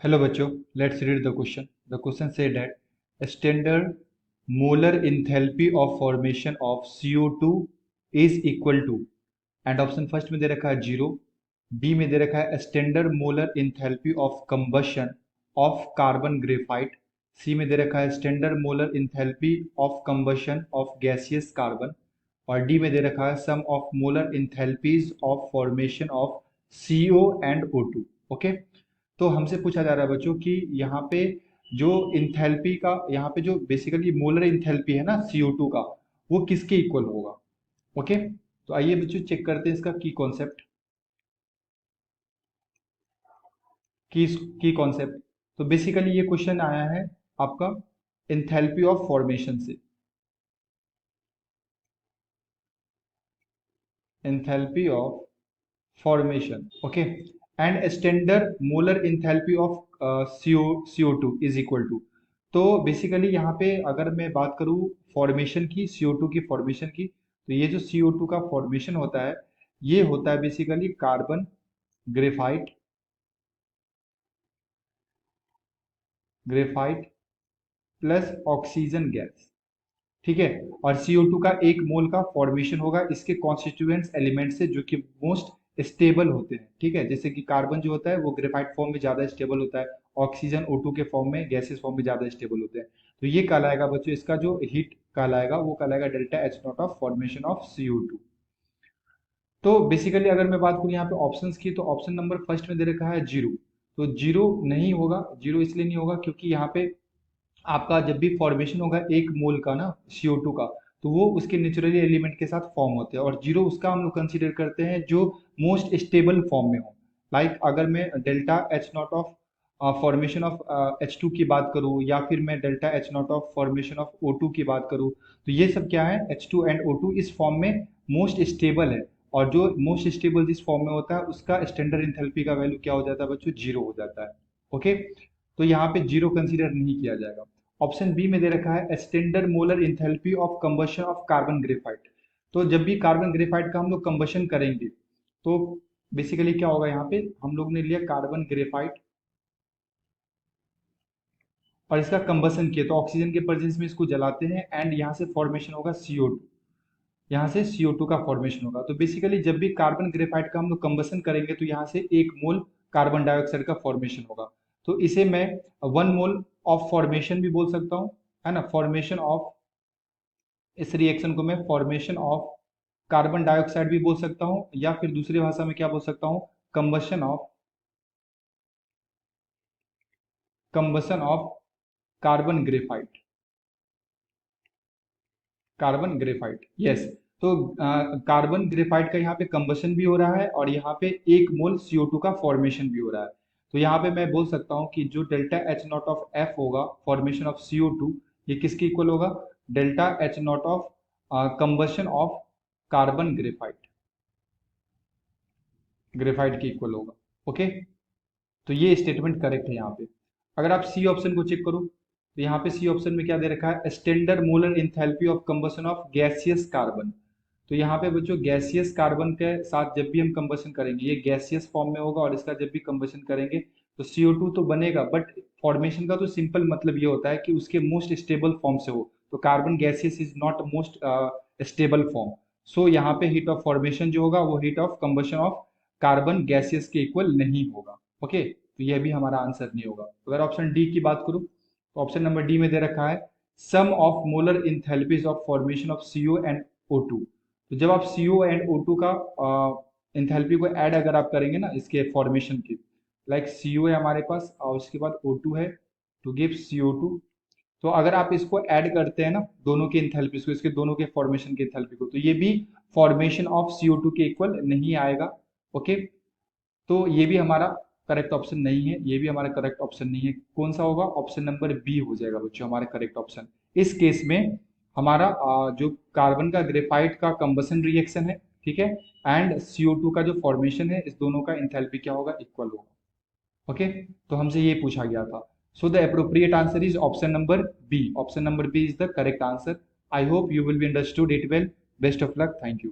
Hello बच्चों, let's read the question. The question said that standard molar enthalpy of formation of CO2 is equal to, and option first में दे रखा है 0, B में दे रखा है standard molar enthalpy of combustion of carbon graphite, C में दे रखा है standard molar enthalpy of combustion of gaseous carbon, और डी में दे रखा है sum of molar enthalpies of formation of CO and O2। Okay, तो हमसे पूछा जा रहा है बच्चों कि यहाँ पे जो इंथैल्पी का, यहाँ पे जो बेसिकली मोलर इंथैल्पी है ना CO2 का, वो किसके इक्वल होगा। ओके, तो आइए बच्चों चेक करते हैं इसका की कॉन्सेप्ट। की कॉन्सेप्ट, तो बेसिकली ये क्वेश्चन आया है आपका इंथैल्पी ऑफ फॉर्मेशन से। enthalpy of formation, okay, and standard molar enthalpy of CO2 is equal to। तो बेसिकली यहाँ पे अगर मैं बात करूँ फॉर्मेशन की, CO2 की फॉर्मेशन की, तो ये जो CO2 का फॉर्मेशन होता है, ये होता है basically carbon graphite graphite plus oxygen gas, ठीक है। और CO2 का एक मोल का फॉर्मेशन होगा इसके कॉन्स्टिट्यूएंट्स एलिमेंट से, जो कि मोस्ट स्टेबल होते हैं, ठीक है। जैसे कि कार्बन जो होता है वो ग्रेफाइट फॉर्म में ज्यादा स्टेबल होता है, ऑक्सीजन O2 के फॉर्म में, गैसेस फॉर्म में ज्यादा स्टेबल होते हैं। तो ये कहलाएगा बच्चों, इसका जो हीट कहलाएगा वो कहलाएगा delta H not of formation of CO2। तो बेसिकली अगर मैं बात करूँ यहाँ पे ऑप्शंस की, तो ऑप्शन नंबर फर्स्ट में दे रखा है 0, तो 0 नहीं होगा। 0 इसलिए नहीं होगा क्योंकि यहाँ पे आपका जब भी फॉर्मेशन होगा एक मोल का ना CO2 का, तो वो उसके नेचुरली एलिमेंट के साथ फॉर्म होते हैं, और 0 उसका हम लोग कंसीडर करते हैं जो मोस्ट स्टेबल फॉर्म में हो। लाइक अगर मैं delta H not of formation of H2 की बात करूँ, या फिर मैं delta H not of formation of O2 की बात करूँ, तो ये सब क्या है, H2 एंड O2 इस फॉर्म में मोस्ट स्टेबल है। और जो मोस्ट स्टेबल जिस फॉर्म में होता है उसका स्टैंडर्ड इंथैल्पी का वैल्यू क्या हो जाता है बच्चों, 0 हो जाता है। ओके, तो यहाँ पे 0 कंसीडर नहीं किया जाएगा। ऑप्शन बी में दे रखा है standard molar enthalpy of combustion of carbon graphite. तो जब भी कार्बन ग्रेफाइट का हम लोग कंबशन करेंगे, तो बेसिकली क्या होगा, यहाँ पे हम लोग ने लिया कार्बन ग्रेफाइट और इसका कंबशन किया, तो ऑक्सीजन के प्रेजेंस में इसको जलाते हैं एंड यहाँ से फॉर्मेशन होगा CO2, यहाँ से CO2 का फॉर्मेशन होगा। तो बेसिकली जब भी कार्बन ग्रेफाइट का हम लोग कंबशन करेंगे तो यहाँ से 1 मोल कार्बन डाइऑक्साइड का फॉर्मेशन होगा। तो इसे मैं 1 मोल ऑफ फॉर्मेशन भी बोल सकता हूँ, है ना। फॉर्मेशन ऑफ, इस रिएक्शन को मैं फॉर्मेशन ऑफ कार्बन डाइऑक्साइड भी बोल सकता हूँ, या फिर दूसरी भाषा में क्या बोल सकता हूँ, combustion of carbon graphite, carbon graphite, yes. तो कार्बन ग्रेफाइट का यहाँ पे कंबशन भी हो रहा है और यहाँ पे 1 मोल CO2 का फॉर्मेशन भी हो रहा है। तो यहाँ पे मैं बोल सकता हूँ कि जो delta H not of F होगा फॉर्मेशन ऑफ CO2, ये किसके इक्वल होगा, delta H not of combustion of carbon graphite, graphite के इक्वल होगा। ओके, तो ये स्टेटमेंट करेक्ट है यहाँ पे। अगर आप सी ऑप्शन को चेक करो, तो यहाँ पे सी ऑप्शन में क्या दे रखा है, standard molar enthalpy of combustion of gaseous carbon. तो यहाँ पे बच्चों गैसियस कार्बन के साथ जब भी हम कंबशन करेंगे, ये गैसियस फॉर्म में होगा और इसका जब भी कंबशन करेंगे तो CO2 तो बनेगा, बट फॉर्मेशन का तो सिंपल मतलब ये होता है कि उसके मोस्ट स्टेबल फॉर्म से हो। तो carbon gaseous is not most stable form, so यहाँ पे हीट ऑफ फॉर्मेशन जो होगा वो heat of combustion of carbon gaseous के इक्वल नहीं होगा। ओके, तो यह भी हमारा आंसर नहीं होगा। अगर ऑप्शन डी की बात करूं, तो ऑप्शन नंबर डी में दे रखा है sum of molar enthalpies of formation of CO and O2। तो जब आप CO एंड O2 का इंथैल्पी को ऐड अगर आप करेंगे ना इसके फॉर्मेशन की, लाइक CO है हमारे पास और उसके बाद O2 है, टू गिव CO2। तो अगर आप इसको ऐड करते हैं ना दोनों के इंथैल्पीज को, इसके दोनों के फॉर्मेशन के इंथैल्पी को, तो ये भी फॉर्मेशन ऑफ CO2 के इक्वल नहीं आएगा। ओके, तो ये भी हमारा करेक्ट ऑप्शन नहीं है, ये भी हमारा करेक्ट ऑप्शन नहीं है। कौन सा होगा, ऑप्शन नंबर बी हो जाएगा बच्चों हमारा करेक्ट ऑप्शन। इस केस में हमारा जो कार्बन का ग्रेफाइट का कंबसन रिएक्शन है, ठीक है, एंड CO2 का जो फॉर्मेशन है, इस दोनों का इंथैल्पी क्या होगा, इक्वल होगा। ओके, तो हमसे ये पूछा गया था। So the appropriate answer is option number B. Option number B is the correct answer. I hope you will be understood it well. Best of luck, thank you.